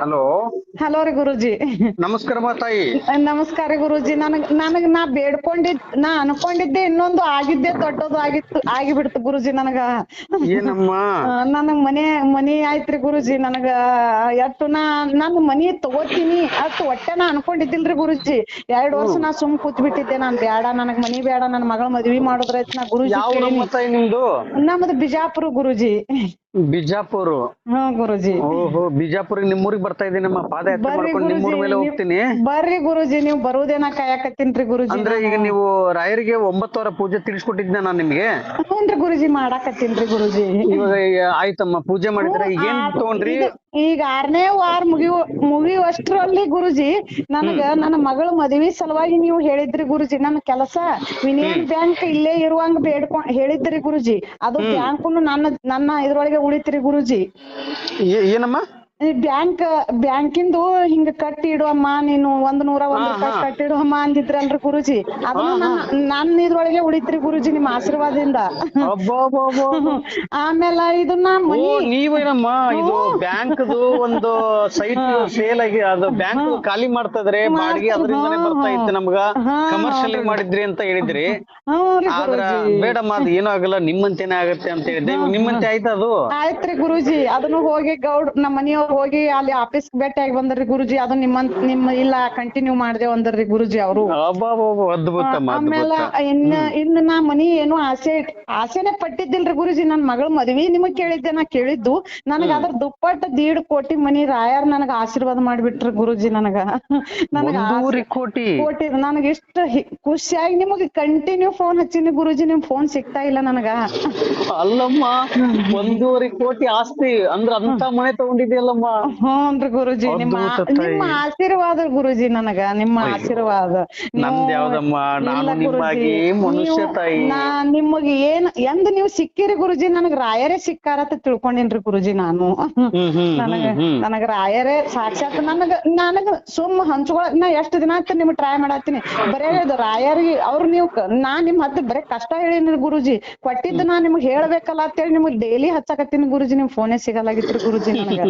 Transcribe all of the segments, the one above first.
Hello, hello ರೀ ಗುರುಜಿ. ನಮಸ್ಕಾರಮ್ಮ ತಾಯಿ. ನಮಸ್ಕಾರ ರೀ ಗುರುಜಿ. ನಾ ನಾ ಅನ್ಕೊಂಡಿದ್ದೆ ಇನ್ನೊಂದು ಆಗಿದ್ದೆ ದೊಡ್ಡದು ಆಗಿಬಿಡ್ತು ಗುರುಜಿ. ನನಗ ಏನಮ್ಮ? ನನಗ್ ಮನಿ ಆಯ್ತ್ರಿ ಗುರುಜಿ. ನನಗ ಎಟ್ಟು ನನ್ ಮನಿ ತಗೋತೀನಿ ಅಷ್ಟು ಒಟ್ಟೆ ನಾ ಅನ್ಕೊಂಡಿದ್ದಿಲ್ರಿ ಗುರುಜಿ. 2 ವರ್ಷ ನಾ ಸುಮ್ ಕೂತ್ ಬಿಟ್ಟಿದ್ದೆ. ನಾನ್ ಬ್ಯಾಡ, ನನಗ್ ಮನಿ ಬ್ಯಾಡ, ನನ್ ಮಗಳ ಮದ್ವಿ ಮಾಡೋದ್ರೈತ್ ನಾ ಗುರುಜಿ ಯಾವ ಕೇಳಿನಿ. ತಾಯಿ ನಿಮ್ದು? ನಮ್ದು ಬಿಜಾಪುರ ಗುರುಜಿ. ಬಿಜಾಪುರ. ಗುರುಜಿ. ಓಹೋ, ಬಿಜಾಪುರ ನಿಮ್ಮೂರಿಗೆ ಬರ್ತಾ ಇದ್ದೀನಮ್ಮ. ಪಾದಯಾತ್ರೆ ಬರ್ರಿ ಮಾಡ್ಕೊಂಡು ಗುರುಜಿ, ನಿಮ್ಮೂರ್ ಮೇಲೆ ಹೋಗ್ತೀನಿ. ಬರ್ರಿ ಗುರುಜಿ, ನೀವ್ ಬರುದೇನ ಕಾಯಕತ್ತೀನ್ರಿ ಗುರುಜಿ. ಅಂದ್ರೆ ಈಗ ನೀವು ರಾಯರಿಗೆ 9 ವಾರ ಪೂಜೆ ತಿಳಿಸ್ಕೊಟ್ಟಿದ್ನ ನಾನ್ ನಿಮ್ಗೆ. ಹ್ಞೂನ್ರಿ ಗುರುಜಿ, ಮಾಡಾಕತ್ತೀನ್ರಿ ಗುರುಜಿ. ಇವಾಗ ಆಯ್ತಮ್ಮ, ಪೂಜೆ ಮಾಡಿದ್ರೆ ಏನ್ ತಗೊಂಡ್ರಿ? ಈಗ 6ನೇ ವಾರ ಮುಗಿಯುವಷ್ಟ್ರಲ್ಲಿ ಗುರುಜಿ, ನನ್ನ ಮಗಳ ಮದ್ವಿ ಸಲುವಾಗಿ ನೀವು ಹೇಳಿದ್ರಿ ಗುರುಜಿ. ನನ್ನ ಕೆಲಸ ಯೂನಿಯನ್ ಬ್ಯಾಂಕ್ ಇಲ್ಲೇ ಇರುವಂಗ ಹೇಳಿದ್ರಿ ಗುರುಜಿ. ಅದು ಬ್ಯಾಂಕುನು ನನ್ನ ಇದ್ರೊಳಗೆ ಉಳಿತ್ರಿ ಗುರುಜಿ. ಏನಮ್ಮ? ಬ್ಯಾಂಕಿಂದು ಹಿಂಗ ಕಟ್ಟಿ ಇಡುವಮ್ಮ, ನೀನು 101 ರೂಪಾಯಿ ಕಟ್ಟಿಡುವಮ್ಮ ಅಂದಿದ್ರಲ್ರಿ ಗುರುಜಿ. ಅದನ್ನು ನನ್ನ ಇದ್ರೊಳಗೆ ಉಳಿತ್ರಿ ಗುರುಜಿ, ನಿಮ್ಮ ಆಶೀರ್ವಾದದಿಂದ. ಆಮೇಲೆ ಇದನ್ನ ನೀವೇನಮ್ಮ, ಇದು ಬ್ಯಾಂಕ್ದು ಒಂದು ಸೈಟ್ ಸೇಲ್ ಆಗಿ ಅದು ಬ್ಯಾಂಕ್ ಖಾಲಿ ಮಾಡ್ತದ್ರೆ ಬಾಡಿಗೆ, ಅದರಿಂದಾನೇ ಬರ್ತಾ ಇತ್ತು ನಮ್ಗ. ಕಮರ್ಷಿಯಲ್ ಮಾಡಿದ್ರಿ ಅಂತ ಹೇಳಿದ್ರಿ. ಆದ್ರ ಬೇಡಮ್ಮ, ಅದು ಏನೂ ಆಗಲ್ಲ, ನಿಮ್ಮಂತೇನೆ ಆಗತ್ತೆ ಅಂತ ಹೇಳಿದ್ದೆ. ನಿಮ್ಮಂತೆ ಆಯ್ತು ಅದು? ಆಯ್ತ್ರಿ ಗುರುಜಿ. ಅದನ್ನು ಹೋಗಿ ನಮ್ಮ ಮನೆಯವ್ರು ಹೋಗಿ ಅಲ್ಲಿ ಆಫೀಸ್ ಭೇಟಿಯಾಗಿ ಬಂದ್ರಿ ಗುರುಜಿ. ಅದು ನಿಮ್ಮ ಇಲ್ಲ ಕಂಟಿನ್ಯೂ ಮಾಡ್ದೇವ್ ಅಂದ್ರಿ ಗುರುಜಿ ಅವರು. ಆಮೇಲೆ ಇನ್ನು ನಾ ಮನಿ ಏನು ಆಸೆನೆ ಪಟ್ಟಿದ್ದಿಲ್ರಿ ಗುರುಜಿ. ನನ್ ಮಗಳ ಮದ್ವಿ ನಿಮಗ್ ಕೇಳಿದ್ದೆ. ನಾ ಕೇಳಿದ್ದು ನನಗ ಅದ್ರ ದುಪ್ಪಟ್ಟ 1.5 ಕೋಟಿ ಮನಿ ರಾಯರ್ ನನಗ ಆಶೀರ್ವಾದ ಮಾಡ್ಬಿಟ್ರಿ ಗುರುಜಿ. ನನಗ 1.5 ಕೋಟಿ ನನಗ ಇಷ್ಟ ಖುಷಿಯಾಗಿ ನಿಮಗ್ ಕಂಟಿನ್ಯೂ ಫೋನ್ ಹಚ್ಚಿನಿ ಗುರುಜಿ. ನಿಮ್ ಫೋನ್ ಸಿಗ್ತಾ ಇಲ್ಲ ನನಗ. ಅಲ್ಲಮ್ಮ, 1.5 ಕೋಟಿ ಆಸ್ತಿ ಅಂದ್ರ ಅಂತ ಮನೆ ತಗೊಂಡಿದ್ಯಲ್ಲಮ್ಮ. ಹ್ಞೂನ್ರಿ ಗುರುಜಿ, ನಿಮ್ಮ ಆಶೀರ್ವಾದ ಗುರುಜಿ. ನನಗ ನಿಮ್ಮ ಆಶೀರ್ವಾದ. ನಮ್ದು ಯಾವ್ದಮ್ಮ, ನಾನು ನಿಮ್ಮಾಗಿ ಮನುಷ್ಯ ತಾಯಿ. ನಿಮಗ್ ಎಂದ್ ನೀವ್ ಸಿಕ್ಕಿರಿ ಗುರುಜಿ. ನನಗ್ ರಾಯರೇ ಸಿಕ್ಕಾರತ್ತ ತಿಳ್ಕೊಂಡಿನ್ರಿ ಗುರುಜಿ. ನಾನು ನನಗ ರಾಯರೇ ಸಾಕ್ಷಾತ್. ನನಗ ಸುಮ್ ಹಂಚ್ಕೊಳಕ್ ನಾ ಎಷ್ಟ್ ದಿನ ಆಯ್ತು ನಿಮ್ಗ್ ಟ್ರೈ ಮಾಡತ್ತೀನಿ. ಬರೇ ರಾಯರಿಗೆ ನೀವು ನಾ ನಿಮ್ ಹತ್ರ ಬರೇ ಕಷ್ಟ ಹೇಳಿನಿ ಗುರುಜಿ. ಕೊಟ್ಟಿದ್ದು ನಾ ನಿಮ್ಗ್ ಹೇಳ್ಬೇಕಲ್ಲ ಅಂತೇಳಿ ನಿಮ್ಗ್ ಡೈಲಿ ಹಚ್ಚಾಕತ್ತೀನಿ ಗುರುಜಿ. ನಿಮ್ ಫೋನೇ ಸಿಗಲ್ಲಾಗಿತ್ರಿ ಗುರುಜಿ ನನಗ.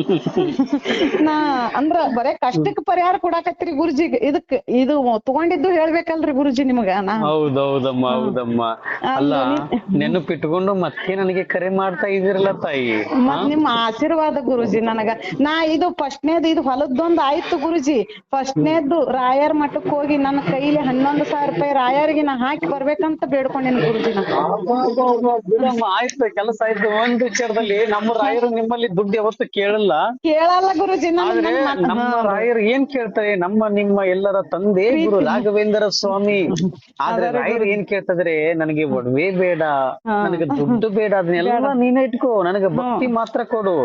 ಅಂದ್ರ ಬರೇ ಕಷ್ಟಕ್ ಪರಿಹಾರ ಕೊಡಾಕತ್ತೀರಿ ಗುರುಜಿ. ಇದು ತಗೊಂಡಿದ್ದು ಹೇಳ್ಬೇಕಲ್ರಿ ಗುರುಜಿ ನಿಮಗ. ಹೌದೌದಮ್ಮ, ಹೌದಮ್ಮ. ಅಲ್ಲ, ನೆನಪಿಟ್ಕೊಂಡು ಮತ್ತೆ ನನಗೆ ಕರೆ ಮಾಡ್ತಾ ಇದಿರಲ್ಲ ತಾಯಿ. ನಿಮ್ಮ ಆಶೀರ್ವಾದ ಗುರುಜಿ ನನಗ. ನಾ ಇದು ಫಸ್ಟ್ನೇದು ಇದು ಹೊಲದ್ದೊಂದ್ ಆಯ್ತು ಗುರುಜಿ. ಫಸ್ಟ್ನೇದ್ದು ರಾಯರ್ ಮಠಕ್ ಹೋಗಿ ನನ್ನ ಕೈಲಿ 11,000 ರೂಪಾಯಿ ರಾಯರಿಗೆ ನಾ ಹಾಕಿ ಬರ್ಬೇಕಂತ ಬೇಡ್ಕೊಂಡೇನಿ ಗುರುಜಿ. ಆಯ್ತು, ಕೆಲಸ ಆಯ್ತು. ಒಂದ್ ವಿಚಾರದಲ್ಲಿ ನಮ್ಮ ರಾಯರು ನಿಮ್ಮಲ್ಲಿ ದುಡ್ಡು ಯಾವತ್ತು ಕೇಳಲ್ಲ ಗುರುಜಿ. ನಮ್ಮ ರಾಯರು ಏನ್ ಕೇಳ್ತಾರೆ, ನಿಮ್ಮ ಎಲ್ಲರ ತಂದೆ ಗುರು ರಾಘವೇಂದ್ರ ಸ್ವಾಮಿ. ಆದ್ರೆ ರಾಯರು ಏನ್ ಕೇಳ್ತದ್ರೆ, ನನಗೆ ಒಡವೆ ಬೇಡ, ನನಗೆ ದುಡ್ಡು ಬೇಡ, ಅದನ್ನೆಲ್ಲ ನೀನೇ ಇಟ್ಕೋ, ನನಗೆ ಭಕ್ತಿ ಮಾತ್ರ ಕೊಡು.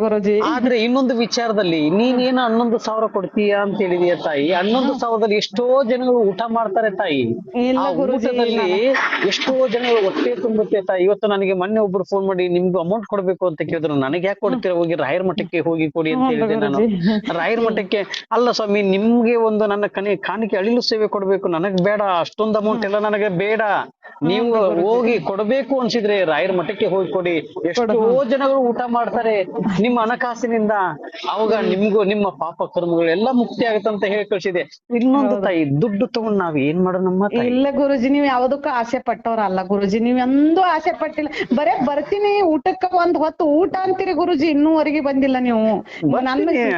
ಗುರುಜಿ. ಆದ್ರೆ ಇನ್ನೊಂದು ವಿಚಾರದಲ್ಲಿ ನೀನೇನು 11,000 ಕೊಡ್ತೀಯ ಅಂತ ಹೇಳಿದೀಯ ತಾಯಿ. 11,000ದಲ್ಲಿ ಎಷ್ಟೋ ಜನಗಳು ಊಟ ಮಾಡ್ತಾರೆ ತಾಯಿ. ಆ ಊಟದಲ್ಲಿ ಎಷ್ಟೋ ಜನಗಳು ಹೊಟ್ಟೆ ತುಂಬುತ್ತೆ ತಾಯಿ. ಇವತ್ತು ನನಗೆ ಮೊನ್ನೆ ಒಬ್ರು ಫೋನ್ ಮಾಡಿ ನಿಮ್ಗೆ ಅಮೌಂಟ್ ಕೊಡ್ಬೇಕು ಅಂತ ಕೇಳಿದ್ರು. ನನಗೆ ಯಾಕೆ ಕೊಡ್ತೀರ, ಹೋಗಿ ರಾಯರ್ ಮಠಕ್ಕೆ ಹೋಗಿ ಕೊಡಿ ಅಂತ ಹೇಳಿದೆ ನಾನು. ರಾಯರ್ ಮಠಕ್ಕೆ ಅಲ್ಲ ಸ್ವಾಮಿ, ನಿಮ್ಗೆ ಒಂದು ನನ್ನ ಕಾಣಿಕೆ ಅಳಿಲು ಸೇವೆ ಕೊಡ್ಬೇಕು, ನನಗ್ ಬೇಡ, ಅಷ್ಟೊಂದು ಅಮೌಂಟ್ ಎಲ್ಲ ನನಗೆ ಬೇಡ. ನೀವು ಹೋಗಿ ಕೊಡ್ಬೇಕು ಅನ್ಸಿದ್ರೆ ರಾಯರ್ ಮಠಕ್ಕೆ ಹೋಗಿ ಕೊಡಿ. ಎಷ್ಟೋ ಜನಗಳು ಊಟ ಮಾಡ್ತಾರೆ ನಿಮ್ಮ ಹಣಕಾಸಿನಿಂದ. ಅವಾಗ ನಿಮ್ಗೂ ನಿಮ್ಮ ಪಾಪ ಕರ್ಮಗಳು ಎಲ್ಲ ಮುಕ್ತಿ ಆಗುತ್ತಂತ ಹೇಳಿ ಕಳ್ಸಿದೆ. ಇನ್ನೊಂದು ತಾಯಿ, ದುಡ್ಡು ತಗೊಂಡ್ ನಾವ್ ಏನ್ ಮಾಡೋಣಮ್ಮ ತಾಯಿ? ಇಲ್ಲ ಗುರುಜಿ, ನೀವ್ ಯಾವ್ದಕ್ಕೂ ಆಸೆ ಪಟ್ಟವ್ರ ಅಲ್ಲ ಗುರುಜಿ. ನೀವ್ ಎಂದೂ ಆಸೆ ಪಟ್ಟಿಲ್ಲ. ಬರೇ ಬರ್ತೀನಿ ಊಟಕ್ಕ ಒಂದ್ ಹೊತ್ತು ಊಟ ಅಂತೀರಿ ಗುರುಜಿ. ಇನ್ನೂವರೆಗೆ ಬಂದಿಲ್ಲ ನೀವು.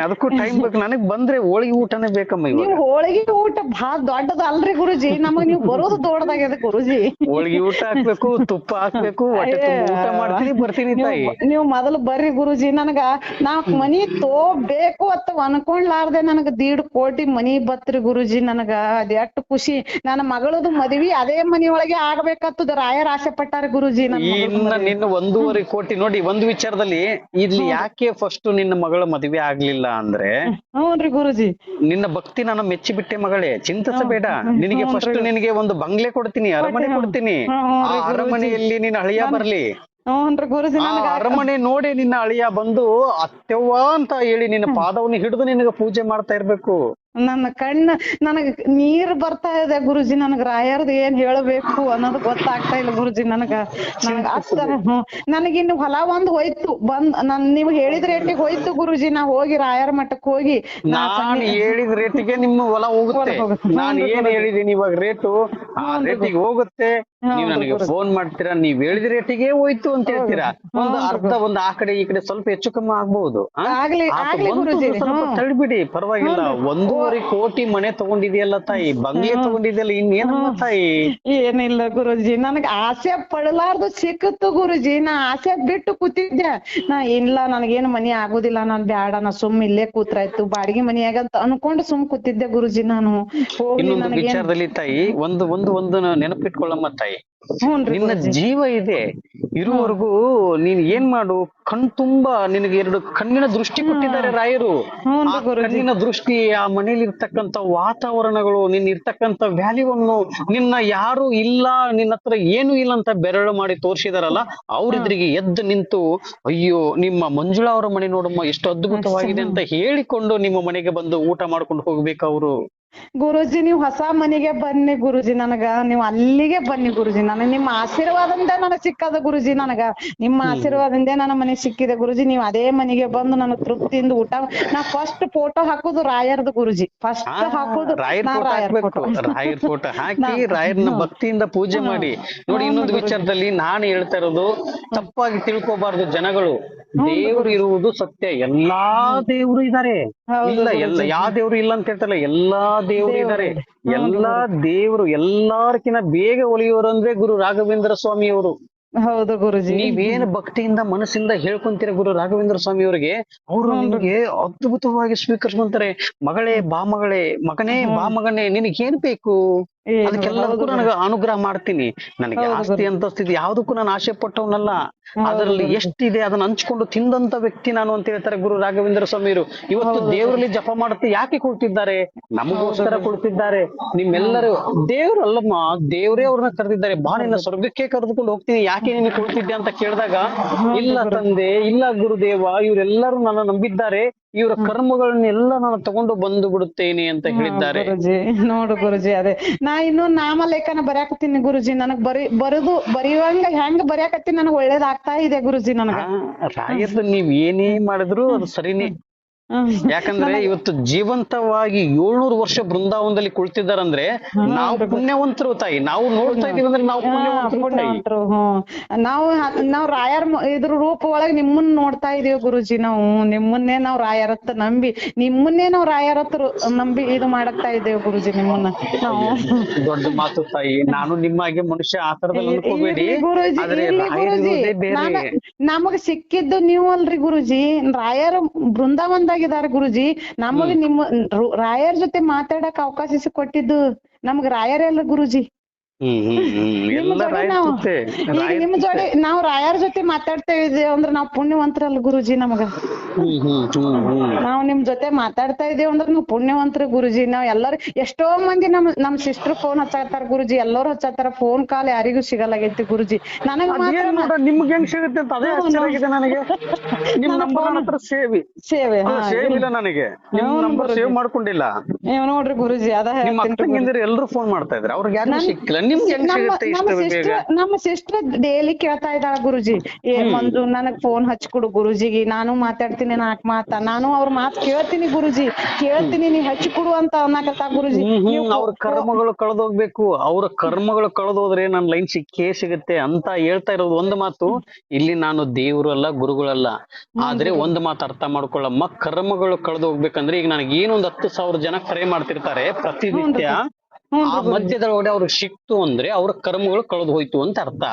ಅದಕ್ಕೂ ಟೈಮ್ ಬೇಕು. ನನಗ್ ಬಂದ್ರೆ ಹೋಳಿಗೆ ಊಟನೇ ಬೇಕಮ್ಮ. ನೀವು ಹೋಳಿಗೆ ಊಟ ಬಹಳ ದೊಡ್ಡದ ಅಲ್ರಿ ಗುರುಜಿ. ನಮಗ್ ನೀವು ಬರೋದು ದೊಡ್ಡದಾಗ್ಯದ ಗುರುಜಿ. ಹೋಳಿಗೆ ಊಟ ಹಾಕ್ಬೇಕು, ತುಪ್ಪ ಹಾಕ್ಬೇಕು, ಹೊಟ್ಟೆ ತುಂಬ ಊಟ ಮಾಡ್ತೀನಿ, ಬರ್ತೀನಿ ತಾಯಿ. ನೀವು ಮೊದಲು ಬರ್ರಿ ಗುರುಜಿ. ನನಗ ಮನಿ ತೋಬೇಕು ಅಂತ ಅನ್ಕೊಂಡ್ಲಾರ್ದೆ ನನಗ 1.5 ಕೋಟಿ ಮನಿ ಬತ್ರಿ ಗುರುಜಿ. ನನಗ ಅದ್ ಎಷ್ಟು ಖುಷಿ. ನನ್ನ ಮಗಳದು ಮದ್ವಿ ಅದೇ ಮನಿ ಒಳಗೆ ಆಗ್ಬೇಕಂತದ ರಾಯರ್ ಆಸೆ ಪಟ್ಟಾರ ಗುರುಜಿ. ನಿನ್ನ 1.5 ಕೋಟಿ ನೋಡಿ. ಒಂದು ವಿಚಾರದಲ್ಲಿ ಇಲ್ಲಿ ಯಾಕೆ ಫಸ್ಟ್ ನಿನ್ನ ಮಗಳ ಮದ್ವೆ ಆಗ್ಲಿಲ್ಲ ಅಂದ್ರೆ, ಹ್ಞೂನ್ರಿ ಗುರುಜಿ, ನಿನ್ನ ಭಕ್ತಿ ನಾನು ಮೆಚ್ಚಿ ಬಿಟ್ಟೆ ಮಗಳೇ, ಚಿಂತಿಸಬೇಡ. ನಿನಗೆ ಫಸ್ಟ್ ನಿನಗೆ ಒಂದು ಬಂಗ್ಲೆ ಕೊಡ್ತೀನಿ, ಅರಮನೆ ಕೊಡ್ತೀನಿ. ಆ ಅರಮನೆಯಲ್ಲಿ ನಿನ್ನ ಅಳಿಯ ಬರ್ಲಿ. ಅರಮನೆ ನೋಡಿ ನಿನ್ನ ಅಳಿಯ ಬಂದು ಅತ್ತೆವ್ವ ಅಂತ ಹೇಳಿ ನಿನ್ನ ಪಾದವನ್ನು ಹಿಡಿದು ನಿನಗೆ ಪೂಜೆ ಮಾಡ್ತಾ ಇರ್ಬೇಕು. ನನ್ನ ಕಣ್ಣ ನನಗ ನೀರ್ ಬರ್ತಾ ಇದೆ ಗುರುಜಿ. ನನಗ್ ರಾಯರ್ದ ಏನ್ ಹೇಳ್ಬೇಕು ಅನ್ನೋದು ಗೊತ್ತಾಗ್ತಾ ಇಲ್ಲ ಗುರುಜಿ. ನನಗ ಅಷ್ಟ ನನಗಿನ್ನು ಹೊಲ ಒಂದ್ ಹೋಯ್ತು ನೀವ್ ಹೇಳಿದ ರೇಟಿಗೆ ಹೋಯ್ತು ಗುರುಜಿ. ನಾ ಹೋಗಿ ರಾಯರ ಮಠಕ್ ಹೋಗಿ ನಾನ್ ಹೇಳಿದ ರೇಟಿಗೆ ನಿಮ್ಮ ಹೊಲ ಹೋಗುತ್ತೆ. ನಾನ್ ಏನ್ ಹೇಳಿದೀನಿ ಇವಾಗ ರೇಟು ಆ ರೇಟಿಗೆ ಹೋಗುತ್ತೆ. ನೀವ್ ನನಗೆ ಫೋನ್ ಮಾಡ್ತೀರಾ, ನೀವ್ ಹೇಳಿದ ರೇಟಿಗೆ ಹೋಯ್ತು ಅಂತ ಹೇಳ್ತೀರಾ. ಒಂದ್ ಆ ಕಡೆ ಈ ಕಡೆ ಸ್ವಲ್ಪ ಹೆಚ್ಚು ಕಮ್ಮಿ ಆಗ್ಬಹುದು. ಸ್ವಲ್ಪ ತಳ್ಳಿಬಿಡಿ, ಪರವಾಗಿಲ್ಲ. 1.5 ಕೋಟಿ ಮನೆ ತಗೊಂಡಿದ್ಯಲ್ಲ ತಾಯಿ, ಬಂಗ್ಲೆ ತಗೊಂಡಿದ್ಯಲ್ಲ, ಇನ್ನೇನಮ್ಮ ತಾಯಿ. ಏನಿಲ್ಲ ಗುರುಜಿ, ನನಗ್ ಆಸೆ ಪಡಲಾರ್ದು ಸಿಕ್ಕಿತ್ತು ಗುರುಜಿ. ನಾ ಆಸೆ ಬಿಟ್ಟು ಕೂತಿದ್ದೆ. ಇಲ್ಲ ನನಗೇನು ಮನಿ ಆಗುದಿಲ್ಲ, ನಾನ್ ಬ್ಯಾಡ, ನಾ ಸುಮ್ ಇಲ್ಲೇ ಕೂತ್ರಾಯ್ತು ಬಾಡಿಗೆ ಮನಿಯಾಗ ಅಂತ ಅನ್ಕೊಂಡು ಸುಮ್ ಕೂತಿದ್ದೆ ಗುರುಜಿ. ನಾನು ಇನ್ನೊಂದು ವಿಚಾರದಲ್ಲಿ ತಾಯಿ ಒಂದು ನೆನಪಿಟ್ಕೊಳ್ಳಮ್ಮ ತಾಯಿ, ನಿನ್ನ ಜೀವ ಇದೆ ಇರುವವರೆಗೂ ನೀನ್ ಏನ್ ಮಾಡು, ಕಣ್ ತುಂಬಾ ನಿನಗೆ 2 ಕಣ್ಣಿನ ದೃಷ್ಟಿ ಕೊಟ್ಟಿದ್ದಾರೆ ರಾಯರು. ಆ ಕಣ್ಣಿನ ದೃಷ್ಟಿ, ಆ ಮನೇಲಿ ಇರ್ತಕ್ಕಂತ ವಾತಾವರಣಗಳು, ನಿನ್ನ ಇರ್ತಕ್ಕಂತ ವ್ಯಾಲ್ಯೂವನ್ನು, ನಿನ್ನ ಯಾರು ಇಲ್ಲ, ನಿನ್ನ ಹತ್ರ ಏನು ಇಲ್ಲ ಅಂತ ಬೆರಳು ಮಾಡಿ ತೋರಿಸಿದಾರಲ್ಲ, ಅವ್ರಿದ್ರಿಗೆ ಎದ್ದು ನಿಂತು, ಅಯ್ಯೋ ನಿಮ್ಮ ಮಂಜುಳಾ ಅವರ ಮನೆ ನೋಡಮ್ಮ ಎಷ್ಟು ಅದ್ಭುತವಾಗಿದೆ ಅಂತ ಹೇಳಿಕೊಂಡು ನಿಮ್ಮ ಮನೆಗೆ ಬಂದು ಊಟ ಮಾಡ್ಕೊಂಡು ಹೋಗ್ಬೇಕು ಅವರು. ಗುರುಜಿ ನೀವ್ ಹೊಸ ಮನೆಗೆ ಬನ್ನಿ ಗುರುಜಿ, ನನಗ ನೀವ್ ಅಲ್ಲಿಗೆ ಬನ್ನಿ ಗುರುಜಿ. ನನಗ್ ನಿಮ್ಮ ಆಶೀರ್ವಾದದಿಂದ ನನಗ್ ಸಿಕ್ಕದ ಗುರುಜಿ. ನನಗ ನಿಮ್ಮ ಆಶೀರ್ವಾದದಿಂದ ನನ್ನ ಮನೆ ಸಿಕ್ಕಿದೆ ಗುರುಜಿ. ನೀವ್ ಅದೇ ಮನೆಗೆ ಬಂದು ನನಗ್ ತೃಪ್ತಿಯಿಂದ ಊಟ. ನಾ ಫಸ್ಟ್ ಫೋಟೋ ಹಾಕುದು ರಾಯರ್ದು ಗುರುಜಿ. ಫಸ್ಟ್ ಹಾಕುದು ರಾಯರ್ ಫೋಟೋ ಹಾಕಿ ರಾಯರ್ನ ಭಕ್ತಿಯಿಂದ ಪೂಜೆ ಮಾಡಿ ನೋಡಿ. ಇನ್ನೊಂದು ವಿಚಾರದಲ್ಲಿ ನಾನು ಹೇಳ್ತಾ ಇರೋದು, ತಪ್ಪಾಗಿ ತಿಳ್ಕೋಬಾರ್ದು ಜನಗಳು. ದೇವ್ರು ಇರುವುದು ಸತ್ಯ, ಎಲ್ಲಾ ದೇವ್ರು ಇದಾರೆ. ಇಲ್ಲ ಯಾವ ದೇವ್ರು ಇಲ್ಲ ಅಂತ ಹೇಳ್ತಾರಲ್ಲ, ಎಲ್ಲಾ ದೇವ್ರು ಇದಾರೆ. ಎಲ್ಲಾ ದೇವ್ರು ಎಲ್ಲಾರ್ಕಿನ್ನ ಬೇಗ ಒಲಿಯೋರು ಅಂದ್ರೆ ಗುರು ರಾಘವೇಂದ್ರ ಸ್ವಾಮಿ ಅವರು. ಹೌದು ಗುರುಜಿ. ನೀವೇನು ಭಕ್ತಿಯಿಂದ ಮನಸ್ಸಿಂದ ಹೇಳ್ಕೊಂತೀರ ಗುರು ರಾಘವೇಂದ್ರ ಸ್ವಾಮಿ ಅವರಿಗೆ, ಅವರು ನಿಮ್ಗೆ ಅದ್ಭುತವಾಗಿ ಸ್ವೀಕರಿಸ್ಕೊಂತಾರೆ. ಮಗಳೇ ಬಾ ಮಗಳೇ, ಮಗನೇ ಬಾ ಮಗನೇ, ನಿನಗೇನ್ ಬೇಕು ಅದಕ್ಕೆಲ್ಲದಕ್ಕೂ ನನಗೆ ಅನುಗ್ರಹ ಮಾಡ್ತೀನಿ. ನನಗೆ ಆಸ್ತಿ ಅಂತಸ್ತಿದ್ ಯಾವ್ದಕ್ಕೂ ನಾನು ಆಸೆ ಪಟ್ಟವನಲ್ಲ, ಅದರಲ್ಲಿ ಎಷ್ಟಿದೆ ಅದನ್ನ ಹಂಚ್ಕೊಂಡು ತಿಂದಂತ ವ್ಯಕ್ತಿ ನಾನು ಅಂತ ಹೇಳ್ತಾರೆ ಗುರು ರಾಘವೇಂದ್ರ ಸ್ವಾಮಿಯವರು. ಇವತ್ತು ದೇವರಲ್ಲಿ ಜಪ ಮಾಡುತ್ತೆ ಯಾಕೆ ಕೊಡ್ತಿದ್ದಾರೆ? ನಮಗೋಸ್ಕರ ಕೊಡ್ತಿದ್ದಾರೆ. ನಿಮ್ಮೆಲ್ಲರೂ ದೇವ್ರು ಅಲ್ಲಮ್ಮ, ದೇವ್ರೇ ಅವ್ರನ್ನ ಕರೆದಿದ್ದಾರೆ. ಬಾ ನಿನ್ನ ಸ್ವರ್ಗಕ್ಕೆ ಕರೆದುಕೊಂಡು ಹೋಗ್ತೀನಿ, ಯಾಕೆ ನಿನಗೆ ಕೊಡ್ತಿದ್ದೆ ಅಂತ ಕೇಳಿದಾಗ, ಇಲ್ಲ ತಂದೆ, ಇಲ್ಲ ಗುರುದೇವ, ಇವರೆಲ್ಲರೂ ನನ್ನ ನಂಬಿದ್ದಾರೆ, ಇವರ ಕರ್ಮಗಳನ್ನೆಲ್ಲ ನಾನು ತಗೊಂಡು ಬಂದು ಬಿಡುತ್ತೇನೆ ಅಂತ ಹೇಳಿದ್ದಾರೆ. ನೋಡು ಗುರುಜಿ, ಅದೇ ನಾ ಇನ್ನು ನಾಮಲೇಖನ ಬರ್ಯಾಕತ್ತೀನಿ ಗುರುಜಿ. ನನಗ್ ಬರೆಯುವಂಗ ಹೆಂಗ್ ಬರ್ಯಾಕತ್ತೀನಿ, ನನಗ್ ಒಳ್ಳೇದಾಗ್ತಾ ಇದೆ ಗುರುಜಿ. ನನಗ ರಾಯರ್ದು ನೀವ್ ಏನೇ ಮಾಡಿದ್ರು ಅದು ಸರಿನೇ. ಯಾಕಂದ್ರೆ ಇವತ್ತು ಜೀವಂತವಾಗಿ 700 ವರ್ಷ ಬೃಂದಾವನದಲ್ಲಿ ಕುಳಿತಿದ್ದಾರಂದ್ರೆ ನಾವು ಪುಣ್ಯವಂತರು ತಾಯಿ. ನಾವು ನೋಡ್ತಾ ಇದೀವಿ ಅಂದ್ರೆ ನಾವು ಪುಣ್ಯವಂತರು. ನಾವು ರಾಯರ್ ಇದ್ರ ರೂಪ ಒಳಗ್ ನಿಮ್ಮನ್ನ ನೋಡ್ತಾ ಇದೀವಿ ಗುರುಜಿ. ನಾವು ನಿಮ್ಮನ್ನೇ ನಾವು ರಾಯರತ್ತ ನಂಬಿ, ನಿಮ್ಮನ್ನೇ ನಾವು ರಾಯರತ್ರ ನಂಬಿ ಇದು ಮಾಡಕ್ತಾ ಇದ್ದೇವೆ ಗುರುಜಿ. ನಿಮ್ಮನ್ನ ನಾವು ದೊಡ್ಡ ಮಾತು ತಾಯಿ. ನಾನು ನಿಮ್ಮ ಹಾಗೆ ಮನುಷ್ಯ ಆ ತರದಲ್ಲಿ ಅನ್ಕೋಬೇಡಿ. ನಮಗ್ ಸಿಕ್ಕಿದ್ದು ನೀವು ಅಲ್ರಿ ಗುರುಜಿ. ರಾಯರ್ ಬೃಂದಾವನದಾಗಿದ್ದಾರೆ ಗುರುಜಿ. ನಮಗ್ ನಿಮ್ಮ ರಾಯರ್ ಜೊತೆ ಮಾತಾಡಕ್ ಅವಕಾಶ ಕೊಟ್ಟಿದ್ದು ನಮಗ್ ರಾಯರಲ್ಲ ಗುರುಜಿ. ನಿಮ್ ಜೋಡಿ ನಾವ್ ರಾಯರ್ ಜೊತೆ ಮಾತಾಡ್ತಾ ಇದ್ದೇವೆ ಅಂದ್ರೆ ನಾವ್ ಪುಣ್ಯವಂತರಲ್ಲ ಗುರುಜಿ. ನಮಗ ನಾವ್ ನಿಮ್ ಜೊತೆ ಮಾತಾಡ್ತಾ ಇದೇವ್ ಅಂದ್ರೆ ನಾವ್ ಪುಣ್ಯವಂತರ ಗುರುಜಿ. ನಾವ್ ಎಲ್ಲರೂ ಎಷ್ಟೋ ಮಂದಿ ನಮ್ ಸಿಸ್ಟರ್ ಫೋನ್ ಹಚ್ಚಾತಾರ ಗುರುಜಿ. ಎಲ್ಲರೂ ಹಚ್ಚಾತಾರ, ಫೋನ್ ಕಾಲ್ ಯಾರಿಗೂ ಸಿಗಲಾಗೈತಿ ಗುರುಜಿ. ನನಗ ಮಾತ್ರ ನಿಮ್ಗೆ ಹೆಂಗ್ ಸಿಗುತ್ತೆ ಅಂತ ಅದೇ ಆಶ್ಚರ್ಯ ನನಗೆ. ನಿಮ್ ನಂಬರ್ ಹತ್ರ ಸೇವೆ ಇಲ್ಲ, ನನಗೆ ನಿಮ್ ನಂಬರ್ ಸೇವ್ ಮಾಡ್ಕೊಂಡಿಲ್ಲ ನೋಡ್ರಿ ಗುರುಜಿ. ಅದ ಎಲ್ಲರೂ ಫೋನ್ ಮಾಡ್ತಾ ಇದ್ರೆ ಅವ್ರಿಗೆ ಯಾರು ಸಿಕ್ಕಿಲ್ಲ. ನಮ್ಮ ಸಿಸ್ಟರ್ ಡೈಲಿ ಕೇಳ್ತಾ ಇದ್ದಾಳ ಗುರುಜಿ, ಒಂದು ನನಗ್ ಫೋನ್ ಹಚ್ಕೊಡು ಗುರುಜಿಗೆ, ನಾನು ಮಾತಾಡ್ತೀನಿ 4 ಮಾತ, ನಾನು ಅವ್ರ ಮಾತ್ ಕೇಳ್ತೀನಿ ಗುರುಜಿ, ಕೇಳ್ತೀನಿ, ನೀ ಹಚ್ಕೊಡು ಅಂತ ಅನ್ನಕತ್ತ ಗುರುಜಿ. ಅವ್ರ ಕರ್ಮಗಳು ಕಳೆದೋಗ್ಬೇಕು. ಅವ್ರ ಕರ್ಮಗಳು ಕಳೆದೋದ್ರೆ ನನ್ ಲೈನ್ ಸಿಗುತ್ತೆ ಅಂತ ಹೇಳ್ತಾ ಇರೋದು. ಒಂದು ಮಾತು, ಇಲ್ಲಿ ನಾನು ದೇವರು ಅಲ್ಲ, ಗುರುಗಳಲ್ಲ. ಆದ್ರೆ ಒಂದು ಮಾತು ಅರ್ಥ ಮಾಡ್ಕೊಳ್ಳಮ್ಮ, ಕರ್ಮಗಳು ಕಳೆದೋಗ್ಬೇಕಂದ್ರೆ ಈಗ ನನಗೆ ಏನೊಂದು 10,000 ಜನ ಕರೆ ಮಾಡ್ತಿರ್ತಾರೆ ಪ್ರತಿನಿತ್ಯ. ಆ ಮಧ್ಯದೊಳಗಡೆ ಅವ್ರಿಗೆ ಸಿಕ್ತು ಅಂದ್ರೆ ಅವ್ರ ಕರ್ಮಗಳು ಕಳೆದು ಹೋಯ್ತು ಅಂತ ಅರ್ಥ.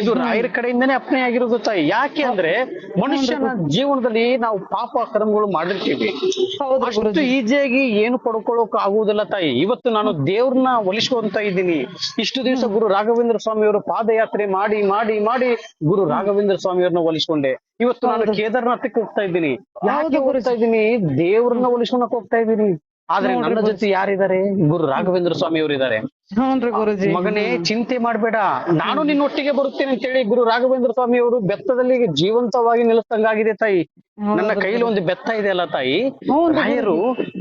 ಇದು ರಾಯರ ಕಡೆಯಿಂದಾನೇ ಅಪ್ನೆ ಆಗಿರೋದು ತಾಯಿ. ಯಾಕೆ ಅಂದ್ರೆ ಮನುಷ್ಯನ ಜೀವನದಲ್ಲಿ ನಾವು ಪಾಪ ಕರ್ಮಗಳು ಮಾಡಿರ್ತೀವಿ, ಅಷ್ಟು ಈಜಿಯಾಗಿ ಏನು ಪಡ್ಕೊಳ್ಳೋಕ್ ಆಗುವುದಿಲ್ಲ ತಾಯಿ. ಇವತ್ತು ನಾನು ದೇವ್ರನ್ನ ಒಲಿಸ್ಕೊಂತ ಇದ್ದೀನಿ. ಇಷ್ಟು ದಿವಸ ಗುರು ರಾಘವೇಂದ್ರ ಸ್ವಾಮಿಯವರು ಪಾದಯಾತ್ರೆ ಮಾಡಿ ಮಾಡಿ ಮಾಡಿ ಗುರು ರಾಘವೇಂದ್ರ ಸ್ವಾಮಿಯವ್ರನ್ನ ಒಲಿಸ್ಕೊಂಡೆ. ಇವತ್ತು ನಾನು ಕೇದಾರ್ನಾಥಕ್ಕೆ ಹೋಗ್ತಾ ಇದ್ದೀನಿ. ಯಾಕೆ ಹೋಗ್ತಾ ಇದ್ದೀನಿ? ದೇವ್ರನ್ನ ಒಲಿಸ್ಕೊಳಕ್ ಹೋಗ್ತಾ ಇದ್ದೀನಿ. ಆದ್ರೆ ನನ್ನ ಜೊತೆ ಯಾರಿದ್ದಾರೆ? ಗುರು ರಾಘವೇಂದ್ರ ಸ್ವಾಮಿ ಅವರು ಇದ್ದಾರೆ. ಹ್ಞೂನ್ರಿ ಗುರುಜಿ. ಮಗನೇ ಚಿಂತೆ ಮಾಡ್ಬೇಡ, ನಾನು ನಿನ್ನೊಟ್ಟಿಗೆ ಬರುತ್ತೇನೆ ಅಂತೇಳಿ ಗುರು ರಾಘವೇಂದ್ರ ಸ್ವಾಮಿ ಅವರು ಬೆತ್ತದಲ್ಲಿ ಜೀವಂತವಾಗಿ ನಿಲ್ಲಿಸ್ತಂಗಾಗಿದೆ ತಾಯಿ. ನನ್ನ ಕೈಲಿ ಒಂದು ಬೆತ್ತ ಇದೆ ಅಲ್ಲ ತಾಯಿ, ರಾಯರು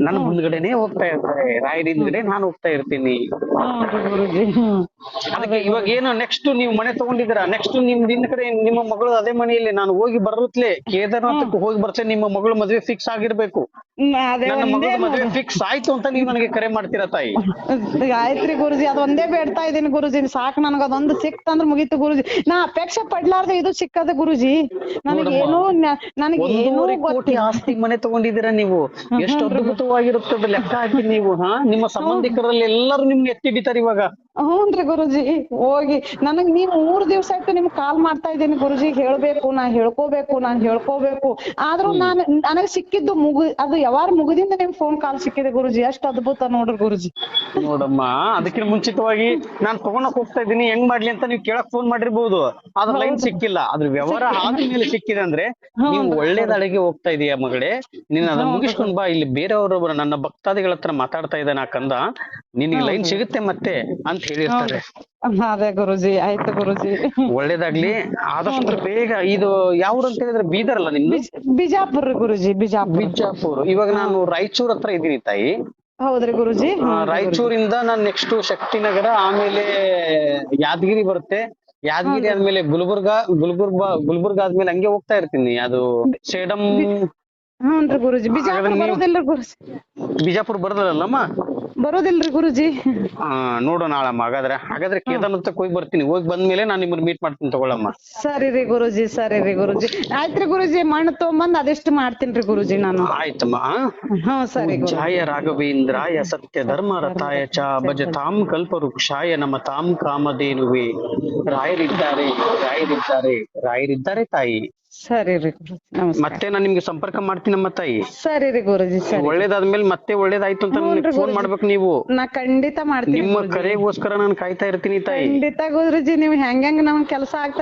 ನನ್ನ ಮುಂದ್ಗಡೆನೆ ಹೋಗ್ತಾ ಇರ್ತಾರೆ, ರಾಯರ ಹಿಂದ್ಗಡೆ ನಾನು ಹೋಗ್ತಾ ಇರ್ತೀನಿ. ಹ್ಞೂನ್ರಿ ಗುರುಜಿ. ಅದಕ್ಕೆ ಇವಾಗ ಏನು ನೆಕ್ಸ್ಟ್ ನೀವು ಮನೆ ತಗೊಂಡಿದ್ದೀರಾ, ನೆಕ್ಸ್ಟ್ ನಿಮ್ದು ಹಿಂದ್ ಕಡೆ ನಿಮ್ಮ ಮಗಳು ಅದೇ ಮನೆಯಲ್ಲಿ ನಾನು ಹೋಗಿ ಬರುತ್ತಲೇ ಕೇದಾರನಾಥಕ್ಕೆ ಹೋಗಿ ಬರ್ತೇನೆ, ನಿಮ್ಮ ಮಗಳು ಮದ್ವೆ ಫಿಕ್ಸ್ ಆಗಿರ್ಬೇಕು, ಅದೇ ನನ್ನ ಒಂದೇ ಮಗಳು ಮದ್ವೆ ಫಿಕ್ಸ್ ಆಯ್ತು ಅಂತ ನೀವು ನನಗೆ ಕರೆ ಮಾಡ್ತೀರಾ ತಾಯಿ. ಆಯ್ತ್ರಿ ಗುರುಜಿ, ಅದೊಂದೇ ಬೇಡ್ತಾ ಇದೀನಿ ಗುರುಜಿ, ಸಾಕ್ ನನಗ ಅದೊಂದು ಸಿಕ್ತಂದ್ರ ಮುಗೀತು ಗುರುಜಿ. ನಾ ಅಪೇಕ್ಷೆ ಪಡ್ಲಾರ್ದ ಇದು ಸಿಕ್ಕದ ಗುರುಜಿ. ನನಗೇನು ನನಗೇನು 1.5 ಕೋಟಿ ಆಸ್ತಿ ಮನೆ ತಗೊಂಡಿದ್ದೀರಾ ನೀವು, ಎಷ್ಟು ಅದ್ಭುತವಾಗಿರುತ್ತದೆ ಲೆಕ್ಕ ಹಾಕಿ ನೀವು. ನಿಮ್ಮ ಸಂಬಂಧಿಕರಲ್ಲಿ ಎಲ್ಲರೂ ನಿಮ್ಗೆ ಎತ್ತಿಡಿತಾರೆ ಇವಾಗ. ಹ್ಞೂನ್ರಿ ಗುರುಜಿ. ಹೋಗಿ ನನಗ್ ನೀವ್ 3 ದಿವ್ಸ ಆಯ್ತು ನಿಮ್ಗ್ ಕಾಲ್ ಮಾಡ್ತಾ ಇದ್ದೀನಿ ಗುರುಜಿ, ಹೇಳ್ಬೇಕು ನಾನ್ ಹೇಳ್ಕೋಬೇಕು ಆದ್ರೂ ನನಗ್ ಸಿಕ್ಕಿದ್ದು ಅದು ಯಾವಾರ ಮುಗಿದಿಂದ ನಿಮ್ ಫೋನ್ ಕಾಲ್ ಸಿಕ್ಕಿದೆ ಗುರುಜಿ, ಎಷ್ಟ್ ಅದ್ಭುತ ನೋಡ್ರಿ ಗುರುಜಿ. ನೋಡಮ್ಮ, ಅದಕ್ಕಿಂತ ಮುಂಚಿತವಾಗಿ ನಾನ್ ತಗೊಳಕ್ ಹೋಗ್ತಾ ಇದ್ದೀನಿ, ಹೆಂಗ್ ಮಾಡ್ಲಿ ಅಂತ ನೀವು ಕೇಳಕ್ ಫೋನ್ ಮಾಡಿರ್ಬೋದು, ಅದ್ರ ಲೈನ್ ಸಿಕ್ಕಿಲ್ಲ, ಅದ್ರ ವ್ಯವಹಾರ ಆದ್ಮೇಲೆ ಸಿಕ್ಕಿದೆ ಅಂದ್ರೆ ನೀವು ಒಳ್ಳೇದಡೆಗೆ ಹೋಗ್ತಾ ಇದೀಯ ಮಗಳೇ. ನೀನ್ ಅದನ್ನ ಮುಗಿಸ್ಕೊಂಡ್ ಬಾ, ಇಲ್ಲಿ ಬೇರೆಯವರು ನನ್ನ ಭಕ್ತಾದಿಗಳ ಹತ್ರ ಮಾತಾಡ್ತಾ ಇದ್ದಾನೆ ಆ ಕಂದ, ನಿನಗೆ ಲೈನ್ ಸಿಗುತ್ತೆ ಮತ್ತೆ ಅಂತ ಹೇಳಿರ್ತಾರೆ. ಅದೇ ಗುರುಜಿ, ಆಯ್ತು ಗುರುಜಿ, ಒಳ್ಳೇದಾಗ್ಲಿ, ಆದಷ್ಟು ಬೇಗ. ಇದು ಯಾವ್ದು ಅಂತ ಹೇಳಿದ್ರೆ ಬೀದರ್ ಅಲ್ಲ ನಿಮ್ದು? ಬಿಜಾಪುರ್ ಗುರುಜಿ, ಬಿಜಾಪುರ್. ಇವಾಗ ನಾನು ರಾಯಚೂರ್ ಹತ್ರ ಇದ್ದೀನಿ ತಾಯಿ. ಹೌದ್ರಿ ಗುರುಜಿ. ರಾಯಚೂರಿಂದ ನಾನು ನೆಕ್ಸ್ಟ್ ಶಕ್ತಿನಗರ, ಆಮೇಲೆ ಯಾದಗಿರಿ ಬರುತ್ತೆ, ಯಾದಗಿರಿ ಆದ್ಮೇಲೆ ಗುಲ್ಬರ್ಗ ಆದ್ಮೇಲೆ ಹಂಗೆ ಹೋಗ್ತಾ ಇರ್ತೀನಿ. ಅದು ಸೇಡಂ. ಹ್ಞೂನ್ರಿ ಗುರುಜಿ. ಬಿಜಾಪುರ್ ಬರೋದಿಲ್ರಿ ಗುರುಜಿ? ಬಿಜಾಪುರ್ ಬರೋದಲ್ಲಮ್ಮ? ಬರೋದಿಲ್ರಿ ಗುರುಜಿ. ನೋಡೋಣ ನಾಳಮ್ಮ. ಹಾಗಾದ್ರೆ ಕೇದಾರ್ನಾಥಕ್ಕೆ ಹೋಗಿ ಬರ್ತೀನಿ, ಹೋಗಿ ಬಂದ್ಮೇಲೆ ನಾನು ನಿಮ್ಮನ್ನ ಮೀಟ್ ಮಾಡ್ತೀನಿ ತಗೊಳಮ್ಮ. ಸರಿ ರೀ ಗುರುಜಿ. ಆಯ್ತ್ರಿ ಗುರುಜಿ, ಮಣ್ಣು ತಗೊಂಬಂದ್ ಅದೆಷ್ಟು ಮಾಡ್ತೀನ್ರಿ ಗುರುಜಿ ನಾನು. ಆಯ್ತಮ್ಮ. ಸರಿ ಜಾಯ ರಾಘವೇಂದ್ರಾಯ ಸತ್ಯ ಧರ್ಮ ರಥಾಯ ಚ ಭಜತಾಂ ಕಲ್ಪವೃಕ್ಷಾಯ ನಮತಾಂ ಕಾಮಧೇನುವೆ. ರಾಯರಿದ್ದಾರೆ ತಾಯಿ. ಸರಿ ರೀ ಗುರುಜಿ, ನಮಸ್ಕಾರ. ಮತ್ತೆ ನಾನು ನಿಮ್ಗೆ ಸಂಪರ್ಕ ಮಾಡ್ತೀನಮ್ಮ ತಾಯಿ. ಸರಿ ರೀ ಗುರುಜಿ. ಒಳ್ಳೇದಾದ್ಮೇಲೆ ಮತ್ತೆ ಒಳ್ಳೇದಾಯ್ತು ಅಂತ ನನಗೆ ಫೋನ್ ಮಾಡ್ಬೇಕು ನೀವು. ನಾ ಖಂಡಿತ ಮಾಡ್ತೀನಿ. ನಿಮ್ಮ ಕರೆಗೋಸ್ಕರ ನಾನು ಕಾಯ್ತಾ ಇರ್ತೀನಿ ತಾಯಿ. ಖಂಡಿತ ಗುರುಜಿ, ನೀವ್ ಹೆಂಗ್ ನಮ್ ಕೆಲಸ ಆಗ್ತಾ